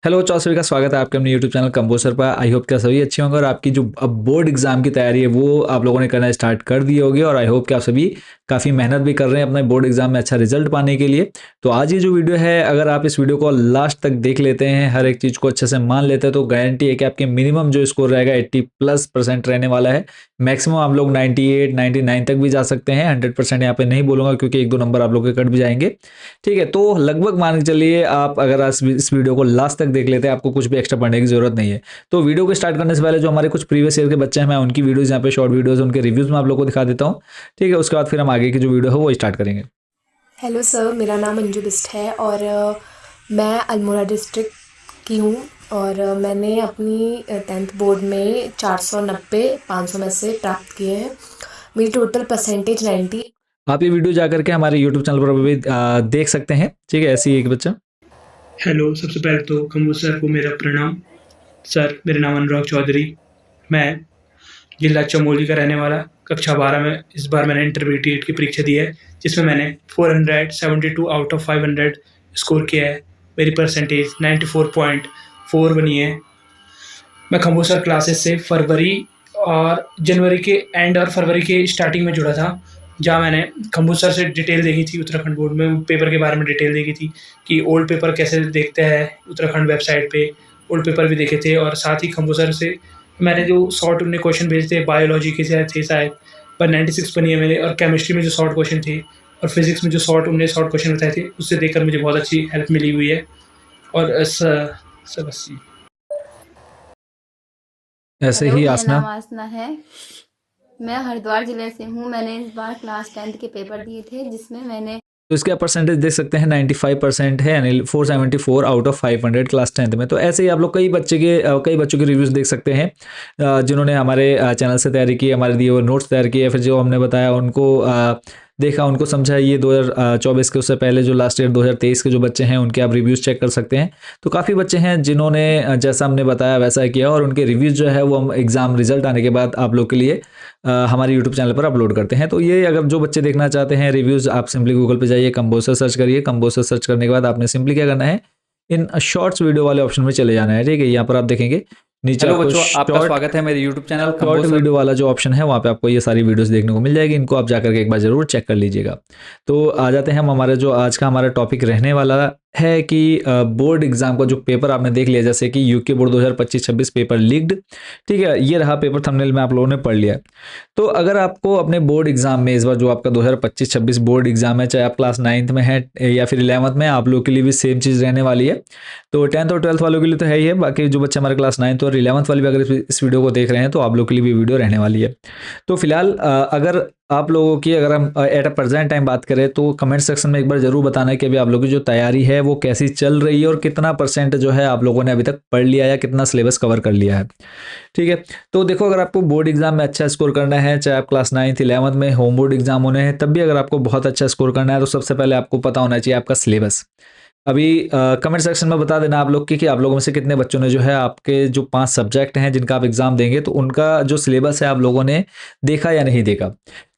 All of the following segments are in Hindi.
हेलो, चार सभी का स्वागत है आपके अपने यूट्यूब चैनल कंपोजर पर। आई होप कि सभी अच्छे होंगे और आपकी जो अब बोर्ड एग्जाम की तैयारी है वो आप लोगों ने करना स्टार्ट कर दी होगी। और आई होप कि आप सभी काफ़ी मेहनत भी कर रहे हैं अपने बोर्ड एग्जाम में अच्छा रिजल्ट पाने के लिए। तो आज ये जो वीडियो है, अगर आप इस वीडियो को लास्ट तक देख लेते हैं, हर एक चीज़ को अच्छे से मान लेते हैं, तो गारंटी है कि आपके मिनिमम जो स्कोर रहेगा 80+% रहने वाला है। मैक्सिमम आप लोग 98 99 तक भी जा सकते हैं। 100% यहाँ पे नहीं बोलूंगा क्योंकि एक दो नंबर आप लोग के कट भी जाएंगे। ठीक है, तो लगभग मान के चलिए आप अगर आज इस वीडियो को लास्ट तक देख लेते हैं, आपको कुछ भी एक्स्ट्रा पढ़ने की जरूरत नहीं है। तो वीडियो को स्टार्ट करने से पहले जो हमारे कुछ प्रीवियस ईयर के बच्चे हैं, मैं उनकी वीडियोज यहाँ पे शॉर्ट वीडियोज उनके रिव्यूज में आप लोग को दिखा देता हूँ। ठीक है, उसके बाद फिर हम आगे की जो वीडियो है वो स्टार्ट करेंगे। हेलो सर, मेरा नाम अंजू बिस्ट है और मैं अल्मोड़ा डिस्ट्रिक्ट की हूँ। और मैंने अपनी 10th बोर्ड में 490 500 में से प्राप्त किए हैं। मेरी टोटल परसेंटेज 90। आप ये वीडियो जा करके हमारे यूट्यूब चैनल पर भी देख सकते हैं। ठीक है, ऐसी एक बच्चा। हेलो, सबसे पहले तो कंबोज सर को मेरा प्रणाम। सर, मेरा नाम अनुराग चौधरी, मैं जिला चमोली का रहने वाला। कक्षा 12 में इस बार मैंने इंटरमीडिएट की परीक्षा दी है, जिसमें मैंने 472 आउट ऑफ 500 स्कोर किया है। मेरी परसेंटेज 94.4 बनी है। मैं कंबोज सर क्लासेस से फरवरी और जनवरी के एंड और फरवरी के स्टार्टिंग में जुड़ा था, जहाँ मैंने कंबोज सर से डिटेल देखी थी। उत्तराखंड बोर्ड में पेपर के बारे में डिटेल देखी थी कि ओल्ड पेपर कैसे देखते हैं उत्तराखंड वेबसाइट पे। ओल्ड पेपर भी देखे थे और साथ ही कंबोज सर से मैंने जो शॉर्ट उन्हें क्वेश्चन भेजे थे, बायोलॉजी के थे शायद, पर 96 बनी है मेरे। और केमिस्ट्री में जो शॉर्ट क्वेश्चन थे और फिजिक्स में जो उन्हें शॉर्ट क्वेश्चन बताए थे, उससे देखकर मुझे बहुत अच्छी हेल्प मिली हुई है। और बस ऐसे हेलो, ही मेरा आसना। नाम आसना है। मैं हरिद्वार जिले से हूँ। मैंने इस बार क्लास 10th के पेपर दिए थे, जिसमें मैंने तो इसके आप परसेंटेज देख सकते हैं, 95% है, यानी 474 आउट ऑफ 500 क्लास 10th में। तो ऐसे ही आप लोग कई बच्चों के रिव्यूज देख सकते हैं जिन्होंने हमारे चैनल से तैयारी की, हमारे दिए हुए नोट्स तैयार किए, फिर जो हमने बताया उनको देखा, उनको समझा। ये 2024 के, उससे पहले जो लास्ट ईयर 2023 के जो बच्चे हैं उनके आप रिव्यूज चेक कर सकते हैं। तो काफ़ी बच्चे हैं जिन्होंने जैसा हमने बताया वैसा किया, और उनके रिव्यूज जो है वो हम एग्जाम रिजल्ट आने के बाद आप लोग के लिए हमारे यूट्यूब चैनल पर अपलोड करते हैं। तो ये अगर जो बच्चे देखना चाहते हैं रिव्यूज़, आप सिंपली गूगल पे जाइए, कंपोजर सर्च करिए। कंपोजर सर्च करने के बाद आपने सिंपली क्या करना है, इन शॉर्ट्स वीडियो वाले ऑप्शन में चले जाना है। ठीक है, यहाँ पर आप देखेंगे नीचे हेलो आपको बच्चों, आपका शॉर्ट स्वागत है मेरे YouTube channel short Kamboj sir. Video वाला जो ऑप्शन है, वहाँ पे आपको ये सारी वीडियोस देखने को मिल जाएगी। इनको आप जाकर के एक बार जरूर चेक कर लीजिएगा। तो आ जाते हैं हम, हमारे जो आज का हमारा टॉपिक रहने वाला है कि बोर्ड एग्जाम का जो पेपर आपने देख लिया, जैसे कि यूके बोर्ड 2025-26 पेपर लीक्ड। ठीक है, ये रहा पेपर, थंबनेल में आप लोगों ने पढ़ लिया। तो अगर आपको अपने बोर्ड एग्जाम में इस बार जो आपका 2025-26 बोर्ड एग्जाम है, चाहे आप क्लास 9th में है या फिर 11th में, आप लोग के लिए भी सेम चीज़ रहने वाली है। तो 10th और 12th वालों के लिए तो है ही है, बाकी जो बच्चे हमारे क्लास 9th और 11th वाले भी अगर इस वीडियो को देख रहे हैं तो आप लोग के लिए भी वीडियो रहने वाली है। तो फिलहाल अगर आप लोगों की, अगर हम एट अ प्रेजेंट टाइम बात करें, तो कमेंट सेक्शन में एक बार जरूर बताना है कि अभी आप लोगों की जो तैयारी है वो कैसी चल रही है और कितना परसेंट जो है आप लोगों ने अभी तक पढ़ लिया या कितना सिलेबस कवर कर लिया है। ठीक है, तो देखो, अगर आपको बोर्ड एग्जाम में अच्छा स्कोर करना है, चाहे आप क्लास 9th 11th में होम बोर्ड एग्जाम होने हैं, तब भी अगर आपको बहुत अच्छा स्कोर करना है, तो सबसे पहले आपको पता होना चाहिए आपका सिलेबस। अभी कमेंट सेक्शन में बता देना आप लोग कि आप लोगों में से कितने बच्चों ने जो है आपके जो 5 सब्जेक्ट हैं जिनका आप एग्जाम देंगे, तो उनका जो सिलेबस है आप लोगों ने देखा या नहीं देखा।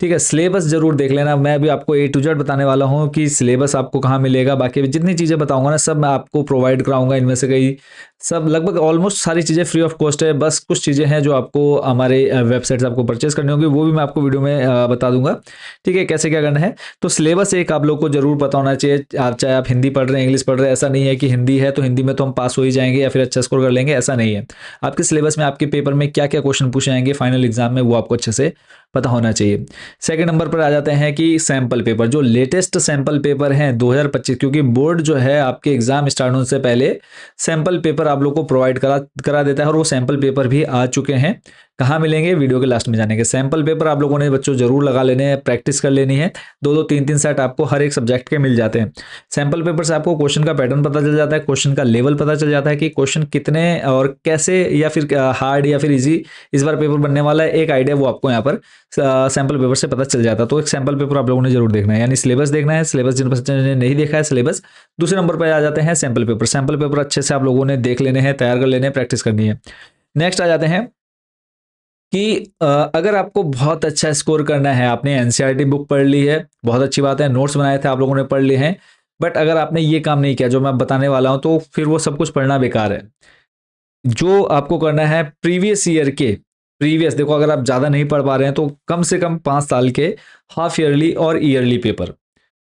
ठीक है, सिलेबस जरूर देख लेना। मैं अभी आपको A to Z बताने वाला हूँ कि सिलेबस आपको कहाँ मिलेगा। बाकी जितनी चीज़ें बताऊंगा ना, सब मैं आपको प्रोवाइड कराऊंगा। इनमें से कई, सब लगभग ऑलमोस्ट सारी चीज़ें फ्री ऑफ कॉस्ट है। बस कुछ चीज़ें हैं जो आपको हमारे वेबसाइट से आपको परचेस करनी होगी, वो भी मैं आपको वीडियो में बता दूंगा। ठीक है, कैसे क्या करना है। तो सिलेबस एक आप लोग को जरूर पता होना चाहिए। आप चाहे आप हिंदी पढ़ रहे हैं, इंग्लिश पढ़ रहे हैं, ऐसा नहीं है कि हिंदी है तो हिंदी में तो हम पास हो ही जाएंगे या फिर अच्छा स्कोर कर लेंगे, ऐसा नहीं है। आपके सिलेबस में आपके पेपर में क्या क्या क्वेश्चन पूछे जाएंगे फाइनल एग्जाम में, वो आपको अच्छे से पता होना चाहिए। सेकंड नंबर पर आ जाते हैं कि सैंपल पेपर, जो लेटेस्ट सैंपल पेपर हैं 2025, क्योंकि बोर्ड जो है आपके एग्जाम स्टार्ट होने से पहले सैंपल पेपर आप लोग को प्रोवाइड करा देता है, और वो सैंपल पेपर भी आ चुके हैं। कहाँ मिलेंगे, वीडियो के लास्ट में जानेंगे। सैंपल पेपर आप लोगों ने बच्चों जरूर लगा लेने हैं, प्रैक्टिस कर लेनी है। 2-2 3-3 सेट आपको हर एक सब्जेक्ट के मिल जाते हैं। सैंपल पेपर से आपको क्वेश्चन का पैटर्न पता चल जाता है, क्वेश्चन का लेवल पता चल जाता है कि क्वेश्चन कितने और कैसे या फिर हार्ड या फिर इजी इस बार पेपर बनने वाला है। एक आइडिया वो आपको यहाँ पर सैंपल पेपर से पता चल जाता है। तो एक सैंपल पेपर आप लोगों ने जरूर देखना है, यानी सिलेबस देखना है। सिलेबस जिन बच्चों ने नहीं देखा है सिलेबस, दूसरे नंबर पर आ जाते हैं सैंपल पेपर। सैंपल पेपर अच्छे से आप लोगों ने देख लेने हैं, तैयार कर लेने हैं, प्रैक्टिस करनी है। नेक्स्ट आ जाते हैं कि अगर आपको बहुत अच्छा स्कोर करना है, आपने एनसीईआरटी बुक पढ़ ली है, बहुत अच्छी बात है। नोट्स बनाए थे आप लोगों ने, पढ़ लिए हैं। बट अगर आपने ये काम नहीं किया जो मैं बताने वाला हूँ, तो फिर वो सब कुछ पढ़ना बेकार है। जो आपको करना है प्रीवियस ईयर के, प्रीवियस देखो, अगर आप ज़्यादा नहीं पढ़ पा रहे हैं तो कम से कम 5 साल के हाफ ईयरली और ईयरली पेपर,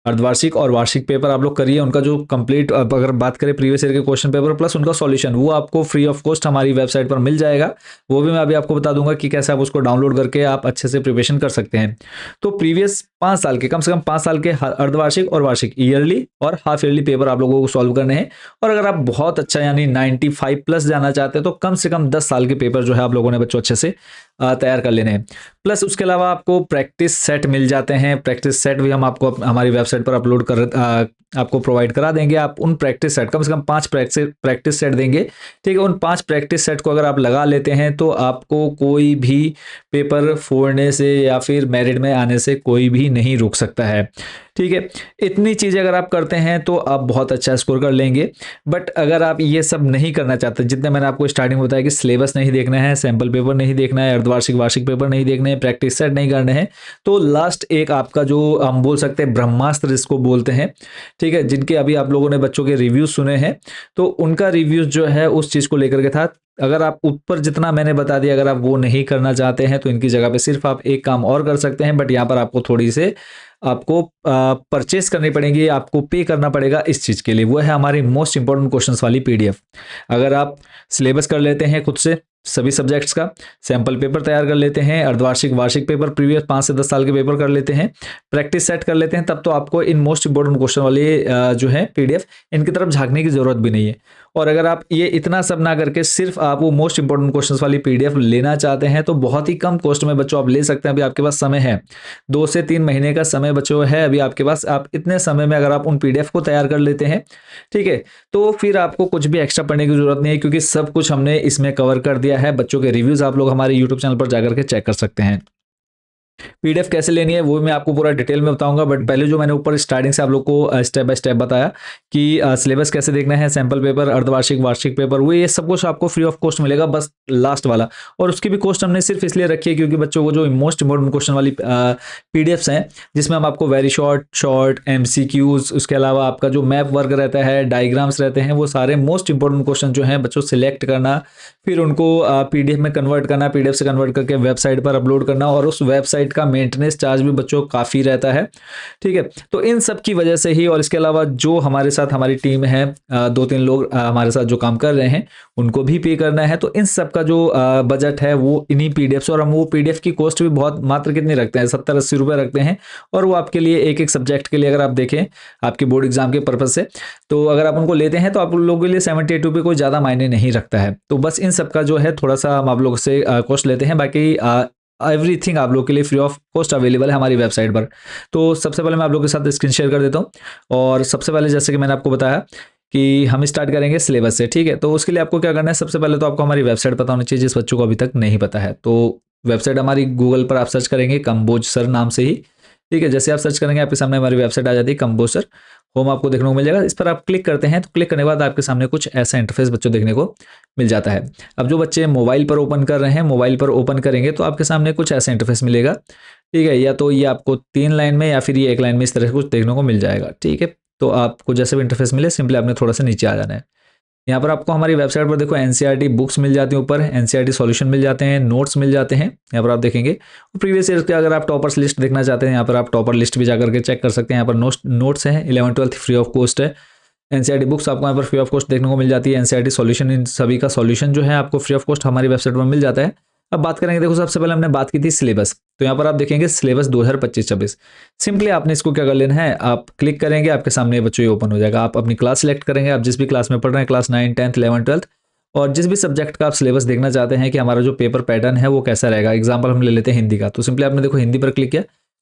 अर्धवार्षिक और वार्षिक पेपर आप लोग करिए। उनका जो कंप्लीट, अगर बात करें प्रीवियस ईयर के क्वेश्चन पेपर प्लस उनका सॉल्यूशन, वो आपको फ्री ऑफ कॉस्ट हमारी वेबसाइट पर मिल जाएगा। वो भी मैं अभी आपको बता दूंगा कि कैसे आप उसको डाउनलोड करके आप अच्छे से प्रिपरेशन कर सकते हैं। तो प्रीवियस 5 साल के, कम से कम 5 साल के अर्धवार्षिक और वार्षिक, ईयरली और हाफ ईयरली पेपर आप लोगों को सॉल्व करने हैं। और अगर आप बहुत अच्छा यानी 95 प्लस जाना चाहते हैं तो कम से कम 10 साल के पेपर जो है आप लोगों ने बच्चों अच्छे से तैयार कर लेने हैं। प्लस उसके अलावा आपको प्रैक्टिस सेट मिल जाते हैं। प्रैक्टिस सेट भी हम आपको हमारी वेबसाइट पर अपलोड कर आपको प्रोवाइड करा देंगे। आप उन प्रैक्टिस सेट, कम से कम 5 प्रैक्टिस सेट देंगे, ठीक है। उन 5 प्रैक्टिस सेट को अगर आप लगा लेते हैं तो आपको कोई भी पेपर फोड़ने से या फिर मेरिट में आने से कोई भी नहीं रोक सकता है, ठीक है। इतनी चीज़ें अगर आप करते हैं तो आप बहुत अच्छा स्कोर कर लेंगे। बट अगर आप ये सब नहीं करना चाहते, जितने मैंने आपको स्टार्टिंग में बताया कि सिलेबस नहीं देखना है, सैम्पल पेपर नहीं देखना है, अर्धवार्षिक वार्षिक पेपर नहीं देखने हैं, प्रैक्टिस सेट नहीं करने हैं, तो लास्ट एक आपका जो हम बोल सकते हैं ब्रह्मास्त्र जिसको बोलते हैं, ठीक है, जिनके अभी आप लोगों ने बच्चों के रिव्यूज सुने हैं, तो उनका रिव्यूज जो है उस चीज़ को लेकर के था। अगर आप ऊपर जितना मैंने बता दिया अगर आप वो नहीं करना चाहते हैं तो इनकी जगह पे सिर्फ आप एक काम और कर सकते हैं। बट यहाँ पर आपको थोड़ी से आपको परचेस करनी पड़ेगी, आपको पे करना पड़ेगा इस चीज़ के लिए। वो है हमारी मोस्ट इंपॉर्टेंट क्वेश्चंस वाली पीडीएफ। अगर आप सिलेबस कर लेते हैं खुद से सभी सब्जेक्ट्स का, सैम्पल पेपर तैयार कर लेते हैं, अर्धवार्षिक वार्षिक पेपर प्रीवियस 5 से 10 साल के पेपर कर लेते हैं, प्रैक्टिस सेट कर लेते हैं, तब तो आपको इन मोस्ट इंपॉर्टेंट क्वेश्चन वाली जो है पीडीएफ, इनकी तरफ झांकने की जरूरत भी नहीं है। और अगर आप ये इतना सब ना करके सिर्फ आप वो मोस्ट इंपॉर्टेंट क्वेश्चंस वाली पीडीएफ लेना चाहते हैं तो बहुत ही कम कॉस्ट में बच्चों आप ले सकते हैं। अभी आपके पास समय है, 2 से 3 महीने का समय बच्चों है अभी आपके पास। आप इतने समय में अगर आप उन पीडीएफ को तैयार कर लेते हैं, ठीक है, तो फिर आपको कुछ भी एक्स्ट्रा पढ़ने की जरूरत नहीं है, क्योंकि सब कुछ हमने इसमें कवर कर दिया है। बच्चों के रिव्यूज आप लोग हमारे यूट्यूब चैनल पर जाकर के चेक कर सकते हैं। पीडीएफ कैसे लेनी है वो भी मैं आपको पूरा डिटेल में बताऊंगा। बट पहले जो मैंने ऊपर स्टार्टिंग से आप लोग को स्टेप बाय स्टेप बताया कि सिलेबस कैसे देखना है, सैंपल पेपर, अर्धवार्षिक वार्षिक पेपर, वो ये सब कुछ आपको फ्री ऑफ कॉस्ट मिलेगा, बस लास्ट वाला। और उसकी भी कॉस्ट हमने सिर्फ इसलिए रखी है क्योंकि बच्चों को जो मोस्ट इंपॉर्टेंट क्वेश्चन वाली पीडीएफ्स हैं, जिसमें हम आपको वेरी शॉर्ट एमसीक्यूज, उसके अलावा आपका जो मैप वर्क रहता है, डायग्राम्स रहते हैं, वो सारे मोस्ट इंपॉर्टेंट क्वेश्चन जो हैं बच्चों सिलेक्ट करना, फिर उनको पीडीएफ में कन्वर्ट करना, पीडीएफ से कन्वर्ट करके वेबसाइट पर अपलोड करना, और उस वेबसाइट का मेंटेनेंस चार्ज भी बच्चों काफ़ी रहता है, ठीक है। तो इन सब की वजह से ही, और इसके अलावा जो हमारे साथ हमारी टीम है, 2-3 लोग हमारे साथ जो काम कर रहे हैं, उनको भी पे करना है। तो इन सब का जो बजट है वो इन्हीं पीडीएफ से, और हम वो पीडीएफ की कॉस्ट भी बहुत मात्र कितनी रखते हैं, 70-80 रुपये रखते हैं। और वो आपके लिए एक एक सब्जेक्ट के लिए अगर आप देखें आपके बोर्ड एग्जाम के पर्पज से, तो अगर आप उनको लेते हैं तो आप लोगों के लिए 78 रुपये कोई ज़्यादा मायने नहीं रखता है। तो बस इन सब का जो है थोड़ा सा हम आप लोग से कॉस्ट लेते हैं, बाकी एवरीथिंग आप लोग के लिए फ्री ऑफ कॉस्ट अवेलेबल है हमारी वेबसाइट पर। तो सबसे पहले मैं आप लोगों के साथ स्क्रीन शेयर कर देता हूँ। और सबसे पहले जैसे कि मैंने आपको बताया कि हम स्टार्ट करेंगे सिलेबस से, ठीक है। तो उसके लिए आपको क्या करना है, सबसे पहले तो आपको हमारी वेबसाइट पता होनी चाहिए, जिस बच्चों को अभी तक नहीं पता है। तो वेबसाइट हमारी गूगल पर आप सर्च करेंगे कंबोज सर नाम से ही, ठीक है। जैसे आप सर्च करेंगे आपके सामने हमारी वेबसाइट आ जाती है, कंबोज सर होम आपको देखने को मिल जाएगा। इस पर आप क्लिक करते हैं तो क्लिक करने के बाद आपके सामने कुछ ऐसा इंटरफेस बच्चों देखने को मिल जाता है। अब जो बच्चे मोबाइल पर ओपन कर रहे हैं, मोबाइल पर ओपन करेंगे तो आपके सामने कुछ ऐसा इंटरफेस मिलेगा, ठीक है। या तो ये आपको 3 लाइन में या फिर ये 1 लाइन में इस तरह से कुछ देखने को मिल जाएगा, ठीक है। तो आपको जैसे भी इंटरफेस मिले सिंपली आपने थोड़ा सा नीचे आ जाना है। यहाँ पर आपको हमारी वेबसाइट पर देखो एनसीईआरटी बुक्स मिल जाती हैं, ऊपर एनसीईआरटी सॉल्यूशन मिल जाते हैं, नोट्स मिल जाते हैं। यहाँ पर आप देखेंगे प्रीवियस ईयर के अगर आप टॉपर्स लिस्ट देखना चाहते हैं, यहाँ पर आप टॉपर लिस्ट भी जाकर के चेक कर सकते हैं। यहाँ पर नोट्स हैं, 11-12 फ्री ऑफ कॉस्ट है। एनसीईआरटी बुक्स आपको यहाँ पर फ्री ऑफ कॉस्ट देखने को मिल जाती है। एनसीईआरटी सॉल्यूशन, इन सभी का सॉल्यूशन जो है आपको फ्री ऑफ कॉस्ट हमारी वेबसाइट पर मिल जाता है। अब बात करेंगे, देखो सबसे पहले हमने बात की थी सिलेबस, तो यहाँ पर आप देखेंगे सिलेबस 2025-26। सिंपली आपने इसको क्या कर लेना है, आप क्लिक करेंगे, आपके सामने बच्चों ये ओपन हो जाएगा। आप अपनी क्लास सेलेक्ट करेंगे, आप जिस भी क्लास में पढ़ रहे हैं, क्लास 9, 10, 11, 12, और जिस भी सब्जेक्ट का आप सिलेबस देखना चाहते हैं कि हमारा जो पेपर पैटर्न है वो कैसा रहेगा। एग्जाम्पल हम ले लेते हैं हिंदी का, तो सिंपली आपने देखो हिंदी पर क्लिक किया,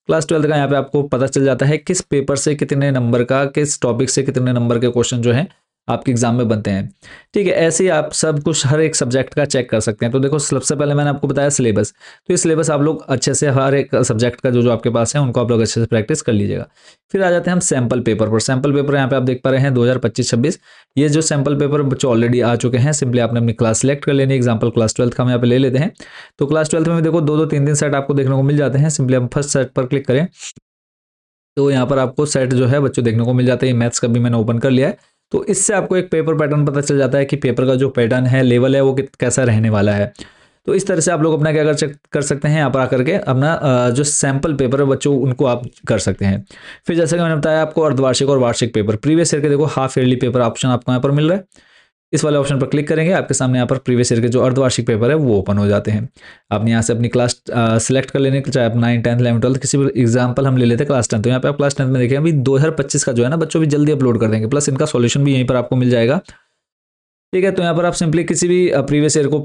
क्लास 12 का यहाँ पे आपको पता चल जाता है किस पेपर से कितने नंबर का, किस टॉपिक से कितने नंबर के क्वेश्चन जो हैं आपके एग्जाम में बनते हैं, ठीक है। ऐसे ही आप सब कुछ हर एक सब्जेक्ट का चेक कर सकते हैं। तो देखो सबसे पहले मैंने आपको बताया सिलेबस, तो ये सिलेबस आप लोग अच्छे से हर एक सब्जेक्ट का जो आपके पास है उनको आप लोग अच्छे से प्रैक्टिस कर लीजिएगा। फिर आ जाते हैं हम सैम्पल पेपर पर। सैम्पल पेपर यहाँ पे आप देख पा रहे हैं 2025-26, ये जो सैम्पल पेपर बच्चों ऑलरेडी आ चुके हैं। सिंपली आपने अपनी क्लास सेलेक्ट कर लेनी है। एग्जाम्पल क्लास 12 का हम यहाँ पे ले लेते हैं। तो क्लास 12 में देखो 2-2, 3-3 सेट आपको देखने को मिल जाते हैं। सिंपली हम फर्स्ट सेट पर क्लिक करें तो यहाँ पर आपको सेट जो है बच्चों देखने को मिल जाता है। ये मैथ्स का भी मैंने ओपन कर लिया है, तो इससे आपको एक पेपर पैटर्न पता चल जाता है कि पेपर का जो पैटर्न है, लेवल है, वो कैसा रहने वाला है। तो इस तरह से आप लोग अपना क्या कर सकते हैं, यहाँ पर आकर के अपना जो सैम्पल पेपर है बच्चों उनको आप कर सकते हैं। फिर जैसे कि मैंने बताया आपको अर्धवार्षिक और वार्षिक पेपर, प्रीवियस ईयर के देखो हाफ ईयरली पेपर ऑप्शन आपको यहाँ पर मिल रहा है। इस वाले ऑप्शन पर क्लिक करेंगे, आपके सामने यहाँ पर प्रीवियस ईयर के जो अर्धवार्षिक पेपर है वो ओपन हो जाते हैं। आपने यहाँ से अपनी क्लास सिलेक्ट कर लेने, चाहे आप 9, 10, 11, 12 किसी भी एग्जाम्पल हम ले लेते हैं क्लास 10। तो यहाँ पे आप क्लास 10 में देखें अभी 2025 का जो है ना बच्चों भी जल्दी अपलोड कर देंगे, प्लस इनका सॉल्यूशन भी यहीं पर आपको मिल जाएगा। ठीक है, तो यहाँ पर आप सिंपली किसी भी प्रीवियस ईयर को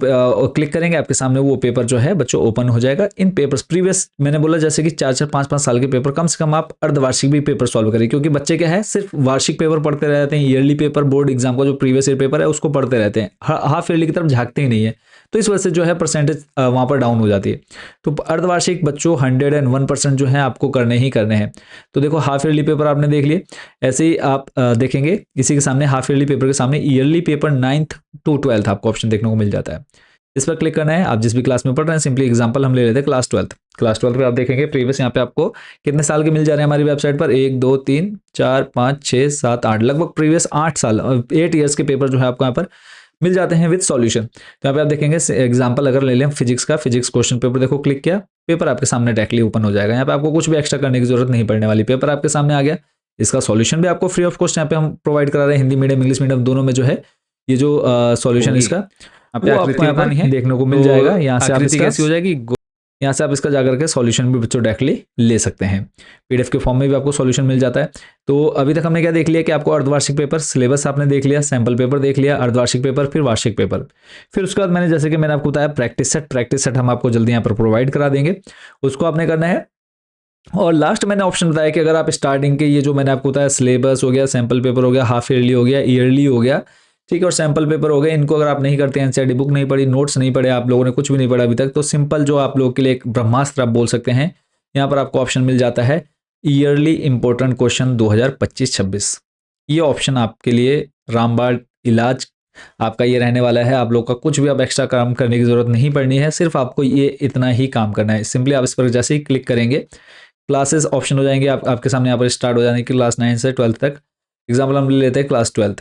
क्लिक करेंगे, आपके सामने वो पेपर जो है बच्चों ओपन हो जाएगा। इन पेपर्स प्रीवियस मैंने बोला जैसे कि 4-4, 5-5 साल के पेपर, कम से कम आप अर्धवार्षिक भी पेपर सॉल्व करें, क्योंकि बच्चे क्या है सिर्फ वार्षिक पेपर पढ़ते रहते हैं, ईयरली पेपर बोर्ड एग्जाम का जो प्रीवियस ईयर पेपर है उसको पढ़ते रहते हैं, हाफ ईयरली की तरफ झांकते ही नहीं है। तो इस वजह से जो है परसेंटेज वहाँ पर डाउन हो जाती है। तो अर्धवार्षिक बच्चों 101% जो है आपको करने ही करने हैं। तो देखो हाफ ईयरली पेपर आपने देख लिए, ऐसे ही आप देखेंगे इसी के सामने हाफ ईयरली पेपर के सामने yearly paper 9th to 12th आपको ऑप्शन देखने को मिल जाता है। इस पर क्लिक करना है, आप जिस भी क्लास में पढ़ रहे हैं, सिंपली एग्जांपल हम ले लेते हैं क्लास 12th। क्लास 12th पे आप देखेंगे प्रीवियस यहाँ पे आपको कितने साल के मिल जा रहे हैं हमारी वेबसाइट पर, 1, 2, 3, 4, 5, 6, 7, 8, लगभग प्रीवियस 8 साल 8 ईयर्स के पेपर जो है आपको यहाँ पर मिल जाते हैं विद सॉल्यूशन। तो यहाँ पे आप देखेंगे एग्जांपल अगर ले लें फिजिक्स का, फिजिक्स क्वेश्चन पेपर देखो, क्लिक किया, पेपर आपके सामने डायरेक्टली ओपन हो जाएगा। यहाँ पे आपको कुछ भी एक्स्ट्रा करने की जरूरत नहीं पड़ने वाली, पेपर आपके सामने आ गया। इसका सॉल्यूशन भी आपको फ्री ऑफ कॉस्ट यहाँ पे हम प्रोवाइड करा रहे हैं, हिंदी मीडियम इंग्लिश मीडियम दोनों में जो है ये जो सॉल्यूशन इसका वो आपको यहाँ पर देखने को मिल जाएगा। यहाँ से आप इसका कैसी हो जाएगी, यहाँ से आप इसका जाकर के सॉल्यूशन भी बच्चों डायरेक्टली ले सकते हैं, पीडीएफ के फॉर्म में भी आपको सॉल्यूशन मिल जाता है। तो अभी तक हमने क्या देख लिया कि आपको अर्धवार्षिक पेपर सिलेबस आपने देख लिया, सैंपल पेपर देख लिया, अर्धवार्षिक पेपर, फिर वार्षिक पेपर, फिर उसके बाद मैंने जैसे कि मैंने आपको बताया प्रैक्टिस सेट हम आपको जल्दी यहाँ पर प्रोवाइड करा देंगे, उसको आपने करना है। और लास्ट मैंने ऑप्शन बताया कि अगर आप स्टार्टिंग के ये जो मैंने आपको बताया सिलेबस हो गया, सैंपल पेपर हो गया, हाफ ईयरली हो गया, ईयरली हो गया, ठीक है, और सैंपल पेपर हो गए, इनको अगर आप नहीं करते हैं, एनसीईआरटी बुक नहीं पढ़ी, नोट्स नहीं पढ़े, आप लोगों ने कुछ भी नहीं पढ़ा अभी तक, तो सिंपल जो आप लोगों के लिए एक ब्रह्मास्त्र आप बोल सकते हैं, यहाँ पर आपको ऑप्शन मिल जाता है ईयरली इंपॉर्टेंट क्वेश्चन 2025-26। ये ऑप्शन आपके लिए रामबाण इलाज आपका ये रहने वाला है। आप लोग का कुछ भी अब एक्स्ट्रा काम करने की जरूरत नहीं पड़नी है, सिर्फ आपको ये इतना ही काम करना है। सिंपली आप इस पर जैसे ही क्लिक करेंगे क्लासेस ऑप्शन हो जाएंगे आपके सामने, यहाँ पर स्टार्ट हो जाने की क्लास 9 से 12 तक। एग्जाम्पल हम ले लेते हैं क्लास 12।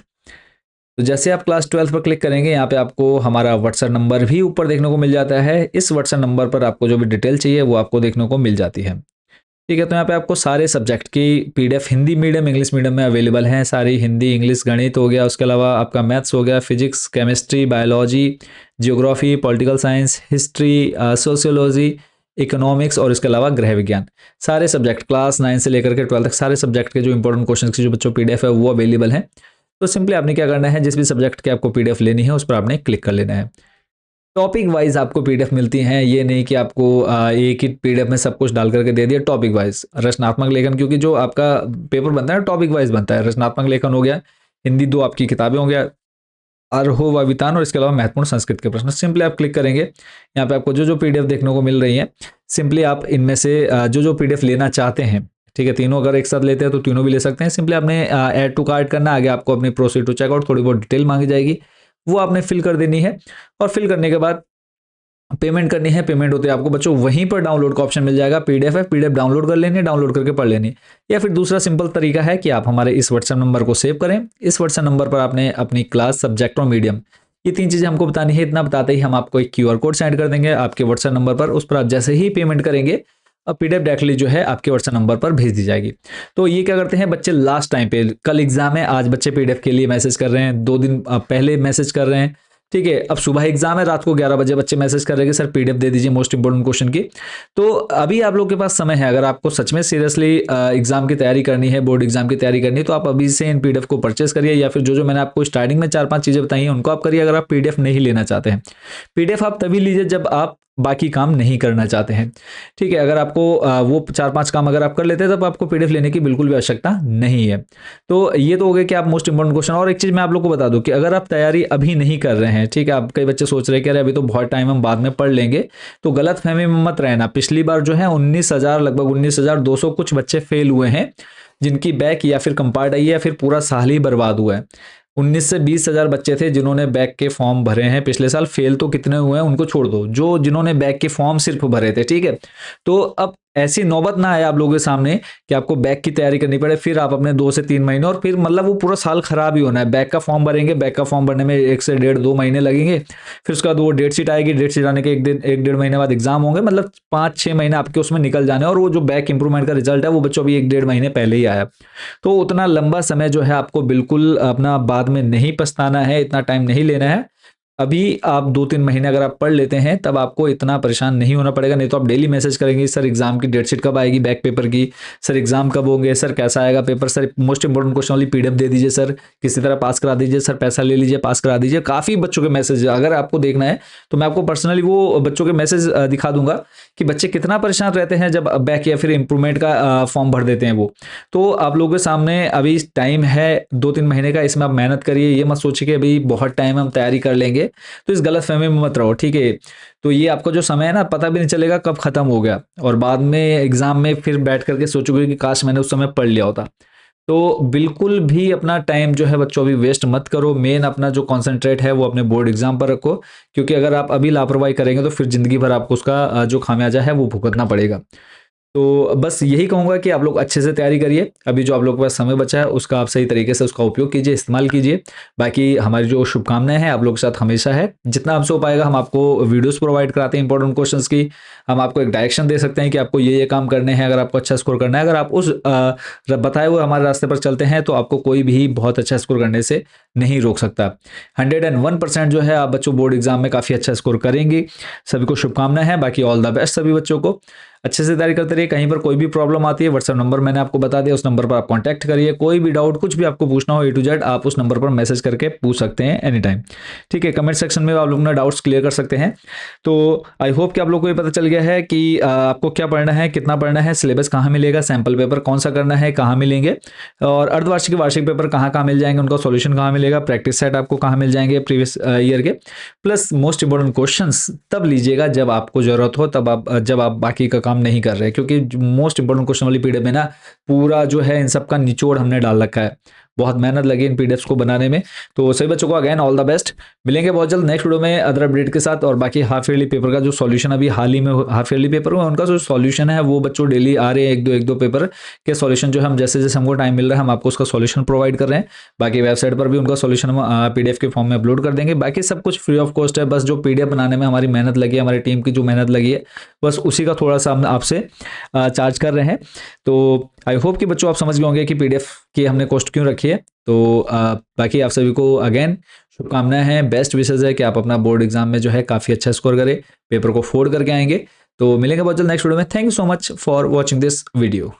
तो जैसे आप क्लास 12 पर क्लिक करेंगे, यहाँ पे आपको हमारा व्हाट्सएप नंबर भी ऊपर देखने को मिल जाता है। इस व्हाट्सएप नंबर पर आपको जो भी डिटेल चाहिए वो आपको देखने को मिल जाती है, ठीक है। तो यहाँ पे आपको सारे सब्जेक्ट की PDF Hindi medium English medium में अवेलेबल हैं, सारी हिंदी इंग्लिश गणित हो गया, उसके अलावा आपका मैथ्स हो गया, physics chemistry biology geography political science history sociology economics और इसके अलावा गृह विज्ञान, सारे सब्जेक्ट क्लास 9 से लेकर के 12 तक सारे सब्जेक्ट के जो इंपॉर्टेंट क्वेश्चन की जो बच्चों पीडीएफ है वो अवेलेबल है। तो सिंपली आपने क्या करना है, जिस भी सब्जेक्ट के आपको पीडीएफ लेनी है उस पर आपने क्लिक कर लेना है। टॉपिक वाइज आपको पीडीएफ मिलती हैं, ये नहीं कि आपको एक ही पीडीएफ में सब कुछ डाल करके दे दिया। टॉपिक वाइज रचनात्मक लेखन, क्योंकि जो आपका पेपर बनता है टॉपिक वाइज बनता है, रचनात्मक लेखन हो गया, हिंदी 2 आपकी किताबें हो गया, अरहो वावितान और इसके अलावा महत्वपूर्ण संस्कृत के प्रश्न। सिंपली आप क्लिक करेंगे, यहाँ पे आपको जो पीडीएफ देखने को मिल रही है, सिंपली आप इनमें से जो पीडीएफ लेना चाहते हैं, ठीक है, तीनों अगर एक साथ लेते हैं तो तीनों भी ले सकते हैं। सिंपली आपने ऐड टू कार्ट करना, आगे आपको अपनी प्रोसीड टू चेकआउट थोड़ी बहुत डिटेल मांगी जाएगी, वो आपने फिल कर देनी है और फिल करने के बाद पेमेंट करनी है। पेमेंट होते हैं आपको बच्चों वहीं पर डाउनलोड का ऑप्शन मिल जाएगा, पीडीएफ है, पीडीएफ डाउनलोड कर लेनी है, डाउनलोड करके पढ़ लेनी है। या फिर दूसरा सिंपल तरीका है कि आप हमारे इस व्हाट्सएप नंबर को सेव करें, इस व्हाट्सएप नंबर पर आपने अपनी क्लास सब्जेक्ट और मीडियम ये 3 चीज़ें हमको बतानी है। इतना बताते ही हम आपको एक QR कोड सेंड कर देंगे आपके व्हाट्सएप नंबर पर, उस पर आप जैसे ही पेमेंट करेंगे अब पीडीएफ डायरेक्टली जो है आपके व्हाट्सएप नंबर पर भेज दी जाएगी। तो ये क्या करते हैं बच्चे लास्ट टाइम पे, कल एग्जाम है, आज बच्चे पीडीएफ के लिए मैसेज कर रहे हैं, 2 दिन पहले मैसेज कर रहे हैं, ठीक है, अब सुबह एग्जाम है, रात को 11 बजे बच्चे मैसेज कर रहे हैं कि सर पीडीएफ दे दीजिए मोस्ट इंपोर्टेंट क्वेश्चन की। तो अभी आप लोग के पास समय है, अगर आपको सच में सीरियसली एग्जाम की तैयारी करनी है, बोर्ड एग्जाम की तैयारी करनी है, तो आप अभी से इन पीडीएफ को परचेस करिए, या फिर जो मैंने आपको स्टार्टिंग में 4-5 चीजें बताई हैं उनको आप करिए। अगर आप पीडीएफ नहीं लेना चाहते हैं, पीडीएफ आप तभी लीजिए जब आप बाकी काम नहीं करना चाहते हैं, ठीक है। अगर आपको वो 4-5 काम अगर आप कर लेते हैं तब आपको पीडीएफ लेने की बिल्कुल भी आवश्यकता नहीं है। तो ये तो हो गया कि आप मोस्ट इंपोर्टेंट क्वेश्चन। और एक चीज मैं आप लोग को बता दूं कि अगर आप तैयारी अभी नहीं कर रहे हैं, ठीक है, आप कई बच्चे सोच रहे हैं कि अरे अभी तो बहुत टाइम हम बाद में पढ़ लेंगे, तो गलत फहमी में मत रहना। पिछली बार जो है 19,000 लगभग 19,200 कुछ बच्चे फेल हुए हैं, जिनकी बैक या फिर कंपार्ट आई है या फिर पूरा साल ही बर्बाद हुआ है। 19 से 20,000 बच्चे थे जिन्होंने बैक के फॉर्म भरे हैं पिछले साल, फेल तो कितने हुए हैं उनको छोड़ दो, जिन्होंने बैक के फॉर्म सिर्फ भरे थे, ठीक है। तो अब ऐसी नौबत ना आए आप लोगों के सामने कि आपको बैक की तैयारी करनी पड़े, फिर आप अपने 2 से 3 महीने, और फिर मतलब वो पूरा साल खराब ही होना है। बैक का फॉर्म भरेंगे, बैक का फॉर्म भरने में 1 से 1.5-2 महीने लगेंगे, फिर उसके बाद वो डेट शीट आएगी, डेट शीट आने के 1 डेढ़ महीने बाद एग्जाम होंगे, मतलब 5-6 महीने आपके उसमें निकल जाने, और वो जो बैक इंप्रूवमेंट का रिजल्ट है वो बच्चों अभी 1-1.5 महीने पहले ही आया। तो उतना लंबा समय जो है आपको बिल्कुल अपना बाद में नहीं पछताना है, इतना टाइम नहीं लेना है। अभी आप 2-3 महीने अगर आप पढ़ लेते हैं तब आपको इतना परेशान नहीं होना पड़ेगा, नहीं तो आप डेली मैसेज करेंगे सर एग्जाम की डेट शीट कब आएगी, बैक पेपर की, सर एग्जाम कब होंगे, सर कैसा आएगा paper, sir most important question वाली पीडीएफ दे दीजिए, सर किसी तरह पास करा दीजिए, सर पैसा ले लीजिए पास करा दीजिए। काफ़ी बच्चों के मैसेज अगर आपको देखना है तो मैं आपको पर्सनली वो बच्चों के मैसेज दिखा दूंगा कि बच्चे कितना परेशान रहते हैं जब बैक या फिर इंप्रूवमेंट का फॉर्म भर देते हैं वो। तो आप लोगों के सामने अभी टाइम है 2-3 महीने का, इसमें आप मेहनत करिए, ये मत सोचिए कि अभी बहुत टाइम हम तैयारी कर लेंगे, तो इस गलतफहमी में मत रहो, ठीक है। तो ये आपका जो समय है ना, पता भी नहीं चलेगा कब खत्म हो गया, और बाद में एग्जाम में फिर बैठ करके सोचोगे कि काश मैंने उस समय पढ़ लिया होता। तो बिल्कुल भी अपना टाइम जो है बच्चों अभी वेस्ट मत करो, मेन अपना जो कॉन्सेंट्रेट है वो अपने बोर्ड एग्जाम पर रखो, क्योंकि अगर आप अभी लापरवाही करेंगे तो फिर जिंदगी भर आपको उसका जो खामियाजा है वो भुगतना पड़ेगा। तो बस यही कहूँगा कि आप लोग अच्छे से तैयारी करिए, अभी जो आप लोग के पास समय बचा है उसका आप सही तरीके से उसका उपयोग कीजिए, इस्तेमाल कीजिए। बाकी हमारी जो शुभकामनाएं हैं आप लोग के साथ हमेशा है, जितना हमसे हो पाएगा हम आपको वीडियोस प्रोवाइड कराते हैं इंपॉर्टेंट क्वेश्चंस की, हम आपको एक डायरेक्शन दे सकते हैं कि आपको ये काम करने हैं अगर आपको अच्छा स्कोर करना है। अगर आप उस बताए हुए हमारे रास्ते पर चलते हैं तो आपको कोई भी बहुत अच्छा स्कोर करने से नहीं रोक सकता। 101% जो है आप बच्चों बोर्ड एग्जाम में काफ़ी अच्छा स्कोर करेंगे। सभी को शुभकामनाएं हैं, बाकी ऑल द बेस्ट सभी बच्चों को, अच्छे से तैयारी करते रहिए। कहीं पर कोई भी प्रॉब्लम आती है व्हाट्सएप नंबर मैंने आपको बता दिया, उस नंबर पर आप कांटेक्ट करिए, कोई भी डाउट कुछ भी आपको पूछना हो A to Z आप उस नंबर पर मैसेज करके पूछ सकते हैं एनी टाइम, ठीक है। कमेंट सेक्शन में आप लोग अपना डाउट्स क्लियर कर सकते हैं। तो आई होप कि आप लोग को ये पता चल गया है कि आपको क्या पढ़ना है, कितना पढ़ना है, सिलेबस कहाँ मिलेगा, सैम्पल पेपर कौन सा करना है, कहाँ मिलेंगे, और अर्धवार्षिक वार्षिक पेपर कहाँ कहाँ मिल जाएंगे, उनका सॉल्यूशन कहाँ मिलेगा, प्रैक्टिस सेट आपको कहाँ मिल जाएंगे प्रीवियस ईयर के, प्लस मोस्ट इंपॉर्टेंट क्वेश्चंस तब लीजिएगा जब आपको जरूरत हो, तब आप जब आप बाकी का काम नहीं कर रहे, क्योंकि मोस्ट इंपॉर्टेंट क्वेश्चन वाली पीडीएफ में ना पूरा जो है इन सब का निचोड़ हमने डाल रखा है, बहुत मेहनत लगी इन पीडीएफ्स को बनाने में। तो सभी बच्चों को अगेन ऑल द बेस्ट, मिलेंगे बहुत जल्द नेक्स्ट वीडियो में अदर अपडेट के साथ। और बाकी हाफ ईयरली पेपर का जो सॉल्यूशन अभी हाल ही में हाफ ईयरली पेपर हुआ उनका जो सॉल्यूशन है वो बच्चों डेली आ रहे हैं, एक दो पेपर के सॉल्यूशन जो हम जैसे जैसे हमको टाइम मिल रहा है हम आपको उसका सॉल्यूशन प्रोवाइड कर रहे हैं। बाकी वेबसाइट पर भी उनका सॉल्यूशन हम पीडीएफ के फॉर्म में अपलोड कर देंगे। बाकी सब कुछ फ्री ऑफ कॉस्ट है, बस जो पीडीएफ बनाने में हमारी मेहनत लगी है, हमारी टीम की जो मेहनत लगी है, बस उसी का थोड़ा सा हम आपसे चार्ज कर रहे हैं। तो आई होप कि बच्चों आप समझ गए होंगे कि पीडीएफ की हमने कॉस्ट क्यों रखी है। तो बाकी आप सभी को अगेन शुभकामनाएं हैं, बेस्ट विशेज है कि आप अपना बोर्ड एग्जाम में जो है काफ़ी अच्छा स्कोर करें, पेपर को फोड़ करके आएंगे। तो मिलेंगे बहुत जल्द नेक्स्ट वीडियो में। Thank you so much for watching this video.